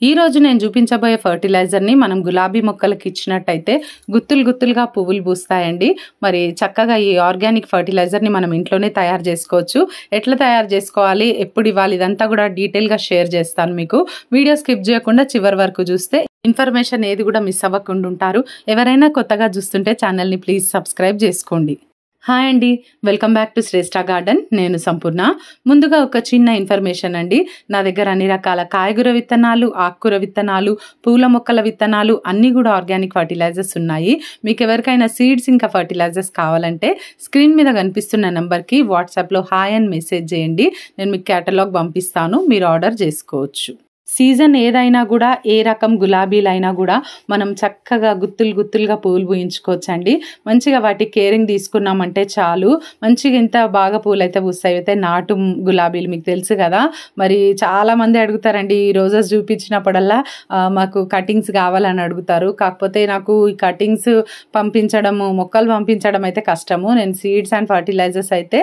ఈ రోజు నేను చూపించబోయే ఫర్టిలైజర్ని మనం గులాబీ మొక్కలకి ఇచ్చినట్టయితే గుత్తులు గుత్తులుగా పువ్వులు పూస్తాయండి. మరి చక్కగా ఈ ఆర్గానిక్ ఫర్టిలైజర్ని మనం ఇంట్లోనే తయారు చేసుకోవచ్చు. ఎట్లా తయారు చేసుకోవాలి, ఎప్పుడు ఇవ్వాలి, ఇదంతా కూడా డీటెయిల్గా షేర్ చేస్తాను మీకు. వీడియో స్కిప్ చేయకుండా చివరి వరకు చూస్తే ఇన్ఫర్మేషన్ ఏది కూడా మిస్ అవ్వకుండా ఉంటారు. ఎవరైనా కొత్తగా చూస్తుంటే ఛానల్ని ప్లీజ్ సబ్స్క్రైబ్ చేసుకోండి. హాయ్ అండి, welcome back to Shreshtha garden. నేను సంపూర్ణ. ముందుగా ఒక చిన్న ఇన్ఫర్మేషన్ అండి. నా దగ్గర అన్ని రకాల కాయగూర విత్తనాలు, ఆకుకూర విత్తనాలు, పూల మొక్కల విత్తనాలు అన్నీ కూడా ఆర్గానిక్ ఫర్టిలైజర్స్ ఉన్నాయి. మీకు ఎవరికైనా సీడ్స్ ఇంకా ఫర్టిలైజర్స్ కావాలంటే స్క్రీన్ మీద కనిపిస్తున్న నెంబర్కి వాట్సాప్లో హాయ్ అని మెసేజ్ చేయండి. నేను మీకు క్యాటలాగ్ పంపిస్తాను, మీరు ఆర్డర్ చేసుకోవచ్చు. సీజన్ ఏదైనా కూడా, ఏ రకం గులాబీలైనా కూడా మనం చక్కగా గుత్తులు గుత్తులుగా పూలు పూయించుకోవచ్చండి. మంచిగా వాటి కేరింగ్ తీసుకున్నామంటే చాలు, మంచిగా ఇంత బాగా పూలు అయితే పూస్తాయి. అయితే నాటు గులాబీలు మీకు తెలుసు కదా. మరి చాలామంది అడుగుతారండి, ఈ రోజెస్ చూపించినప్పుడల్లా మాకు కటింగ్స్ కావాలని అడుగుతారు. కాకపోతే నాకు ఈ కటింగ్స్ పంపించడము, మొక్కలు పంపించడం అయితే కష్టము. నేను సీడ్స్ అండ్ ఫర్టిలైజర్స్ అయితే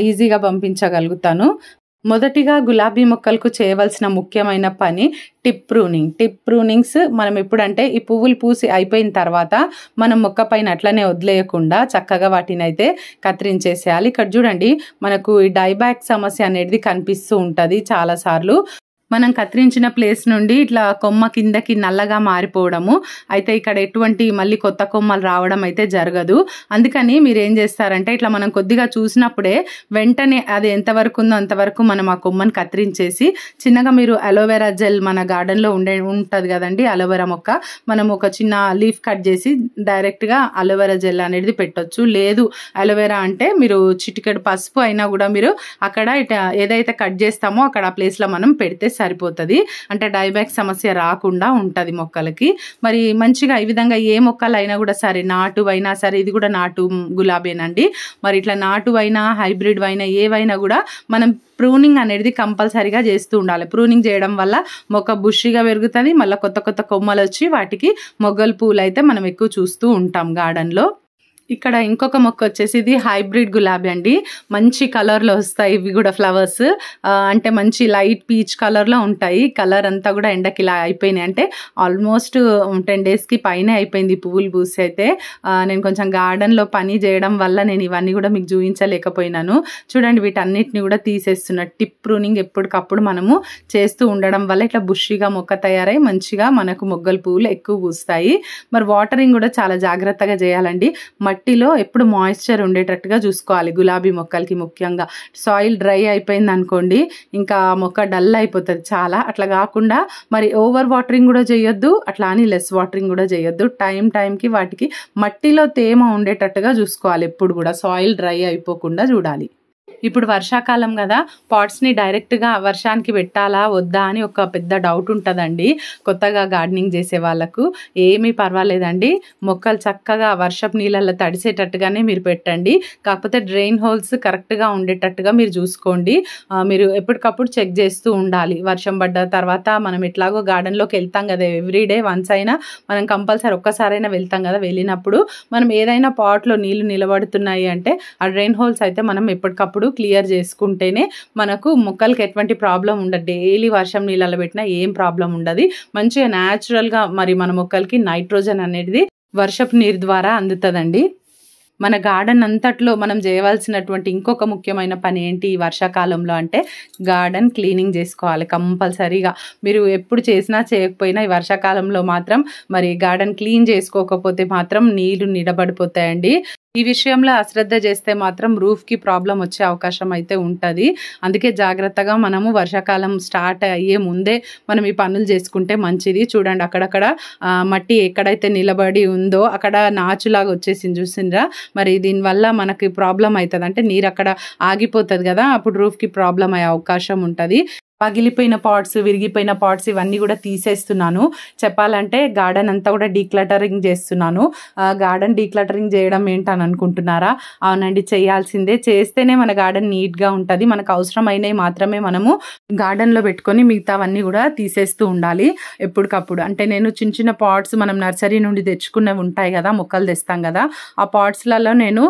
ఈజీగా పంపించగలుగుతాను. మొదటిగా గులాబీ మొక్కలకు చేయవలసిన ముఖ్యమైన పని టిప్ ప్రూనింగ్. టిప్ ప్రూనింగ్స్ మనం ఎప్పుడంటే ఈ పువ్వులు పూసి అయిపోయిన తర్వాత మనం మొక్క పైన అట్లనే వదిలేయకుండా చక్కగా వాటిని అయితే కత్తిరించేసేయాలి. ఇక్కడ చూడండి, మనకు ఈ డైబ్యాక్ సమస్య అనేది కనిపిస్తూ ఉంటుంది చాలాసార్లు. మనం కత్తిరించిన ప్లేస్ నుండి ఇట్లా కొమ్మ కిందకి నల్లగా మారిపోవడము, అయితే ఇక్కడ ఎటువంటి మళ్ళీ కొత్త కొమ్మలు రావడం అయితే జరగదు. అందుకని మీరు ఏం చేస్తారంటే ఇట్లా మనం కొద్దిగా చూసినప్పుడే వెంటనే అది ఎంతవరకు ఉందో అంతవరకు మనం ఆ కొమ్మని కత్తిరించేసి చిన్నగా మీరు అలోవెరా జెల్ మన గార్డెన్లో ఉంటుంది కదండి, అలోవెరా మొక్క, మనం ఒక చిన్న లీఫ్ కట్ చేసి డైరెక్ట్గా అలోవెరా జెల్ అనేది పెట్టొచ్చు. లేదు అలోవెరా అంటే మీరు చిటికెడు పసుపు అయినా కూడా మీరు అక్కడ ఏదైతే కట్ చేస్తామో అక్కడ ఆ ప్లేస్లో మనం పెడితే సరిపోతుంది. అంటే డైబ్యాక్ సమస్య రాకుండా ఉంటుంది మొక్కలకి. మరి మంచిగా ఈ విధంగా ఏ మొక్కలు అయినా కూడా సరే, నాటు అయినా సరే, ఇది కూడా నాటు గులాబీనండి. మరి ఇట్లా నాటు అయినా హైబ్రిడ్ అయినా ఏవైనా కూడా మనం ప్రూనింగ్ అనేది కంపల్సరీగా చేస్తూ ఉండాలి. ప్రూనింగ్ చేయడం వల్ల మొక్క బుషిగా పెరుగుతుంది, మళ్ళీ కొత్త కొత్త కొమ్మలు వచ్చి వాటికి మొగ్గలు పూలు అయితే మనం ఎక్కువ చూస్తూ ఉంటాం గార్డెన్లో. ఇక్కడ ఇంకొక మొక్క వచ్చేసి ఇది హైబ్రిడ్ గులాబీ అండి. మంచి కలర్లో వస్తాయి ఇవి కూడా ఫ్లవర్స్. అంటే మంచి లైట్ పీచ్ కలర్లో ఉంటాయి. కలర్ అంతా కూడా ఎండకి ఇలా అయిపోయినాయి. అంటే ఆల్మోస్ట్ 10 డేస్కి పైనే అయిపోయింది పువ్వులు పూసి. అయితే నేను కొంచెం గార్డెన్లో పని చేయడం వల్ల నేను ఇవన్నీ కూడా మీకు చూపించలేకపోయినాను. చూడండి, వీటన్నిటిని కూడా తీసేస్తున్నా. టిప్ ప్రూనింగ్ ఎప్పటికప్పుడు మనము చేస్తూ ఉండడం వల్ల ఇట్లా బుషిగా మొక్క తయారై మంచిగా మనకు మొగ్గలు పువ్వులు ఎక్కువ పూస్తాయి. మరి వాటరింగ్ కూడా చాలా జాగ్రత్తగా చేయాలండి. మట్టిలో ఎప్పుడు మాయిశ్చర్ ఉండేటట్టుగా చూసుకోవాలి గులాబీ మొక్కలకి. ముఖ్యంగా సాయిల్ డ్రై అయిపోయింది అనుకోండి, ఇంకా మొక్క డల్ అయిపోతుంది చాలా. అట్లా కాకుండా మరి ఓవర్ వాటరింగ్ కూడా చేయొద్దు, అట్లా అని లెస్ వాటరింగ్ కూడా చేయొద్దు. టైంకి వాటికి మట్టిలో తేమ ఉండేటట్టుగా చూసుకోవాలి. ఎప్పుడు కూడా సాయిల్ డ్రై అయిపోకుండా చూడాలి. ఇప్పుడు వర్షాకాలం కదా, పాట్స్ని డైరెక్ట్గా వర్షానికి పెట్టాలా వద్దా అని ఒక పెద్ద డౌట్ ఉంటుందండి కొత్తగా గార్డెనింగ్ చేసే వాళ్ళకు. ఏమీ పర్వాలేదండి, మొక్కలు చక్కగా వర్షపు నీళ్ళల్లో తడిసేటట్టుగానే మీరు పెట్టండి. కాకపోతే డ్రైన్ హోల్స్ కరెక్ట్గా ఉండేటట్టుగా మీరు చూసుకోండి. మీరు ఎప్పటికప్పుడు చెక్ చేస్తూ ఉండాలి. వర్షం పడ్డ తర్వాత మనం ఎట్లాగో గార్డెన్లోకి వెళ్తాం కదా, ఎవ్రీడే వన్స్ అయినా మనం కంపల్సరీ ఒక్కసారైనా వెళ్తాం కదా. వెళ్ళినప్పుడు మనం ఏదైనా పాట్లో నీళ్లు నిలబడుతున్నాయి అంటే ఆ డ్రైన్ హోల్స్ అయితే మనం ఎప్పటికప్పుడు క్లియర్ చేసుకుంటేనే మనకు మొక్కలకి ఎటువంటి ప్రాబ్లం ఉండదు. డైలీ వర్షం నీళ్ళలో పెట్టినా ఏం ప్రాబ్లం ఉండదు. మంచిగా న్యాచురల్గా మరి మన మొక్కలకి నైట్రోజన్ అనేది వర్షపు నీరు ద్వారా అందుతుందండి. మన గార్డెన్ అంతట్లో మనం చేయవలసినటువంటి ఇంకొక ముఖ్యమైన పని ఏంటి ఈ వర్షాకాలంలో అంటే గార్డెన్ క్లీనింగ్ చేసుకోవాలి కంపల్సరీగా. మీరు ఎప్పుడు చేసినా చేయకపోయినా ఈ వర్షాకాలంలో మాత్రం మరి గార్డెన్ క్లీన్ చేసుకోకపోతే మాత్రం నీళ్లు నిలబడిపోతాయండి. ఈ విషయంలో అశ్రద్ధ చేస్తే మాత్రం రూఫ్కి ప్రాబ్లం వచ్చే అవకాశం అయితే ఉంటుంది. అందుకే జాగ్రత్తగా మనము వర్షాకాలం స్టార్ట్ అయ్యే ముందే మనం ఈ పనులు చేసుకుంటే మంచిది. చూడండి, అక్కడక్కడ మట్టి ఎక్కడైతే నిలబడి ఉందో అక్కడ నాచులాగా వచ్చేసింది చూసిండ్రా. మరి దీనివల్ల మనకి ప్రాబ్లం అవుతుంది. అంటే నీరు అక్కడ ఆగిపోతుంది కదా, అప్పుడు రూఫ్కి ప్రాబ్లం అయ్యే అవకాశం ఉంటుంది. పగిలిపోయిన పాట్స్, విరిగిపోయిన పాట్స్ ఇవన్నీ కూడా తీసేస్తున్నాను. చెప్పాలంటే గార్డెన్ అంతా కూడా డీక్లటరింగ్ చేస్తున్నాను. గార్డెన్ డీక్లటరింగ్ చేయడం ఏంటని అనుకుంటున్నారా? అవునండి, చేయాల్సిందే. చేస్తేనే మన గార్డెన్ నీట్గా ఉంటుంది. మనకు అవసరమైనవి మాత్రమే మనము గార్డెన్లో పెట్టుకొని మిగతావన్నీ కూడా తీసేస్తూ ఉండాలి ఎప్పటికప్పుడు. అంటే నేను చిన్న చిన్న పాట్స్ మనం నర్సరీ నుండి తెచ్చుకున్నవి ఉంటాయి కదా, మొక్కలు తెస్తాం కదా, ఆ పాట్స్లలో నేను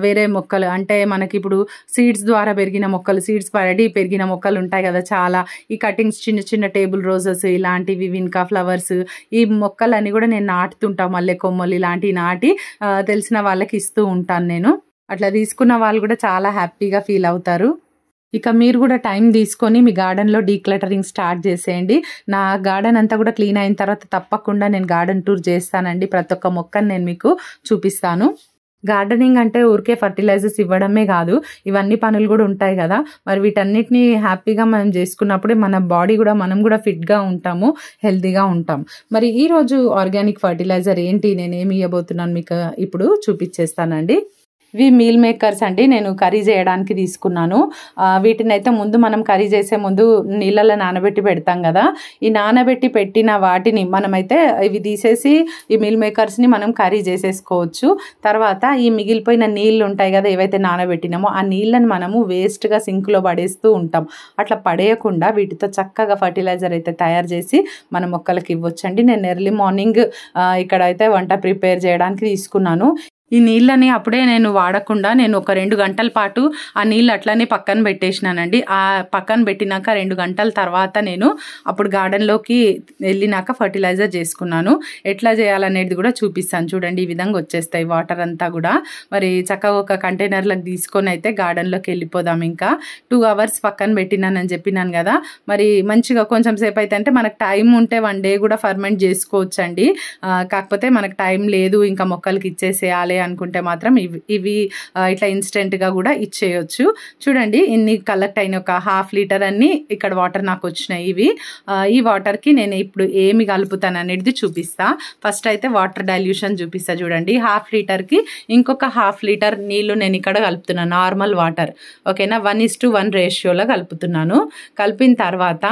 వేరే మొక్కలు అంటే మనకి ఇప్పుడు సీడ్స్ ద్వారా పెరిగిన మొక్కలు, సీడ్స్ పడి పెరిగిన మొక్కలు ఉంటాయి కదా, చాలా ఈ కటింగ్స్ చిన్న చిన్న టేబుల్ రోజెస్ ఇలాంటివి, విన్కా ఫ్లవర్స్, ఈ మొక్కలన్నీ కూడా నేను నాటుతుంటా. మల్లె కొమ్మలు ఇలాంటివి నాటి తెలిసిన వాళ్ళకి ఇస్తూ ఉంటాను నేను. అట్లా తీసుకున్న వాళ్ళు కూడా చాలా హ్యాపీగా ఫీల్ అవుతారు. ఇక మీరు కూడా టైం తీసుకొని మీ గార్డెన్లో డీక్లటరింగ్ స్టార్ట్ చేసేయండి. నా గార్డెన్ అంతా కూడా క్లీన్ అయిన తర్వాత తప్పకుండా నేను గార్డెన్ టూర్ చేస్తానండి. ప్రతి ఒక్క మొక్కను నేను మీకు చూపిస్తాను. గార్డెనింగ్ అంటే ఊరికే ఫర్టిలైజర్స్ ఇవ్వడమే కాదు, ఇవన్నీ పనులు కూడా ఉంటాయి కదా. మరి వీటన్నిటిని హ్యాపీగా మనం చేసుకున్నప్పుడే మన బాడీ కూడా మనం కూడా ఫిట్గా ఉంటాము, హెల్తీగా ఉంటాం. మరి ఈరోజు ఆర్గానిక్ ఫర్టిలైజర్ ఏంటి, నేనేమి ఇవ్వబోతున్నాను మీకు ఇప్పుడు చూపించేస్తానండి. ఇవి మీల్ మేకర్స్ అండి. నేను కర్రీ చేయడానికి తీసుకున్నాను. వీటిని అయితే ముందు మనం కర్రీ చేసే ముందు నీళ్ళలో నానబెట్టి పెడతాం కదా. ఈ నానబెట్టి పెట్టిన వాటిని మనమైతే ఇవి తీసేసి ఈ మీల్ మేకర్స్ని మనం కర్రీ చేసేసుకోవచ్చు. తర్వాత ఈ మిగిలిపోయిన నీళ్ళు ఉంటాయి కదా, ఏవైతే నానబెట్టినామో ఆ నీళ్ళని మనము వేస్ట్గా సింక్లో పడేస్తూ ఉంటాం. అట్లా పడేయకుండా వీటితో చక్కగా ఫర్టిలైజర్ అయితే తయారు చేసి మన మొక్కలకి ఇవ్వచ్చండి. నేను ఎర్లీ మార్నింగ్ ఇక్కడైతే వంట ప్రిపేర్ చేయడానికి తీసుకున్నాను. ఈ నీళ్ళని అప్పుడే నేను వాడకుండా నేను ఒక 2 గంటల పాటు ఆ నీళ్ళు అట్లనే పక్కన పెట్టేసినానండి. ఆ పక్కన పెట్టినాక 2 గంటల తర్వాత నేను అప్పుడు గార్డెన్లోకి వెళ్ళినాక ఫర్టిలైజర్ చేసుకున్నాను. ఎట్లా చేయాలనేది కూడా చూపిస్తాను. చూడండి, ఈ విధంగా వచ్చేస్తాయి వాటర్ అంతా కూడా. మరి చక్కగా ఒక కంటైనర్లకు తీసుకొని అయితే గార్డెన్లోకి వెళ్ళిపోదాం. ఇంకా 2 అవర్స్ పక్కన పెట్టినానని చెప్పినాను కదా. మరి మంచిగా కొంచెం సేపు అయితే అంటే మనకు టైం ఉంటే 1 డే కూడా ఫర్మెంట్ చేసుకోవచ్చు అండి. కాకపోతే మనకు టైం లేదు, ఇంకా మొక్కలకి ఇచ్చేసేయాలి అనుకుంటే మాత్రం ఇవి ఇట్లా ఇన్స్టెంట్గా కూడా ఇచ్చేయచ్చు. చూడండి, ఇన్ని కలెక్ట్ అయిన ఒక 1/2 లీటర్ అన్ని ఇక్కడ వాటర్ నాకు వచ్చినాయి. ఇవి ఈ వాటర్కి నేను ఇప్పుడు ఏమి కలుపుతాను అనేది చూపిస్తా. ఫస్ట్ అయితే వాటర్ డైల్యూషన్ చూపిస్తా. చూడండి, 1/2 లీటర్కి ఇంకొక 1/2 లీటర్ నీళ్లు నేను ఇక్కడ కలుపుతున్నాను. నార్మల్ వాటర్, ఓకేనా, 1:1 రేషియోలో కలుపుతున్నాను. కలిపిన తర్వాత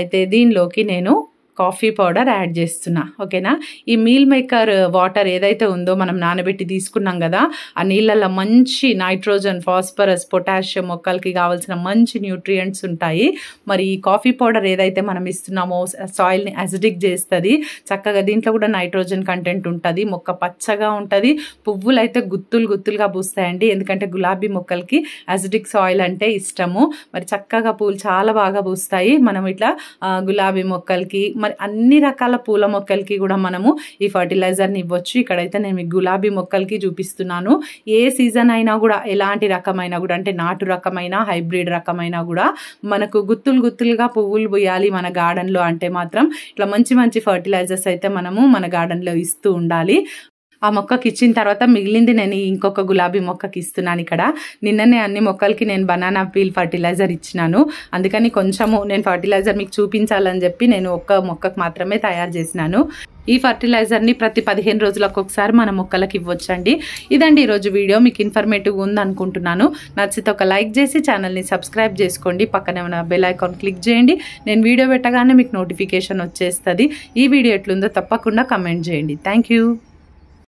అయితే దీనిలోకి నేను కాఫీ పౌడర్ యాడ్ చేస్తున్నా, ఓకేనా. ఈ మీల్ మేకర్ వాటర్ ఏదైతే ఉందో మనం నానబెట్టి తీసుకున్నాం కదా, ఆ నీళ్ళల్లో మంచి నైట్రోజన్, ఫాస్ఫరస్, పొటాషియం మొక్కలకి కావాల్సిన మంచి న్యూట్రియంట్స్ ఉంటాయి. మరి ఈ కాఫీ పౌడర్ ఏదైతే మనం ఇస్తున్నామో సాయిల్ని అసిడిక్ చేస్తుంది చక్కగా. దీంట్లో కూడా నైట్రోజన్ కంటెంట్ ఉంటుంది. మొక్క పచ్చగా ఉంటుంది. పువ్వులు అయితే గుత్తులుగా పూస్తాయండి, ఎందుకంటే గులాబీ మొక్కలకి అసిడిక్ సాయిల్ అంటే ఇష్టము. మరి చక్కగా పూలు చాలా బాగా పూస్తాయి. మనం ఇట్లా గులాబీ మొక్కలకి, మరి అన్ని రకాల పూల మొక్కలకి కూడా మనము ఈ ఫర్టిలైజర్ని ఇవ్వచ్చు. ఇక్కడైతే నేను గులాబీ మొక్కలకి చూపిస్తున్నాను. ఏ సీజన్ అయినా కూడా, ఎలాంటి రకమైనా కూడా, అంటే నాటు రకమైన, హైబ్రిడ్ రకమైనా కూడా మనకు గుత్తులుగా పువ్వులు పూయాలి మన గార్డెన్లో అంటే మాత్రం ఇట్లా మంచి ఫర్టిలైజర్స్ అయితే మనము మన గార్డెన్లో ఇస్తూ ఉండాలి. ఆ మొక్కకి ఇచ్చిన తర్వాత మిగిలింది నేను ఇంకొక గులాబీ మొక్కకి ఇస్తున్నాను. ఇక్కడ నిన్ననే అన్ని మొక్కలకి నేను బనానా పీల్ ఫర్టిలైజర్ ఇచ్చినాను. అందుకని కొంచెము నేను ఫర్టిలైజర్ మీకు చూపించాలని చెప్పి నేను ఒక్క మొక్కకు మాత్రమే తయారు చేసినాను. ఈ ఫర్టిలైజర్ని ప్రతి 15 రోజులకు ఒకసారి మన మొక్కలకి ఇవ్వచ్చండి. ఇదండి ఈరోజు వీడియో. మీకు ఇన్ఫర్మేటివ్ ఉంది అనుకుంటున్నాను. నచ్చితే ఒక లైక్ చేసి ఛానల్ని సబ్స్క్రైబ్ చేసుకోండి. పక్కనే ఉన్న బెల్ ఐకాన్ క్లిక్ చేయండి. నేను వీడియో పెట్టగానే మీకు నోటిఫికేషన్ వచ్చేస్తుంది. ఈ వీడియో ఎట్లుందో తప్పకుండా కమెంట్ చేయండి. Thank you.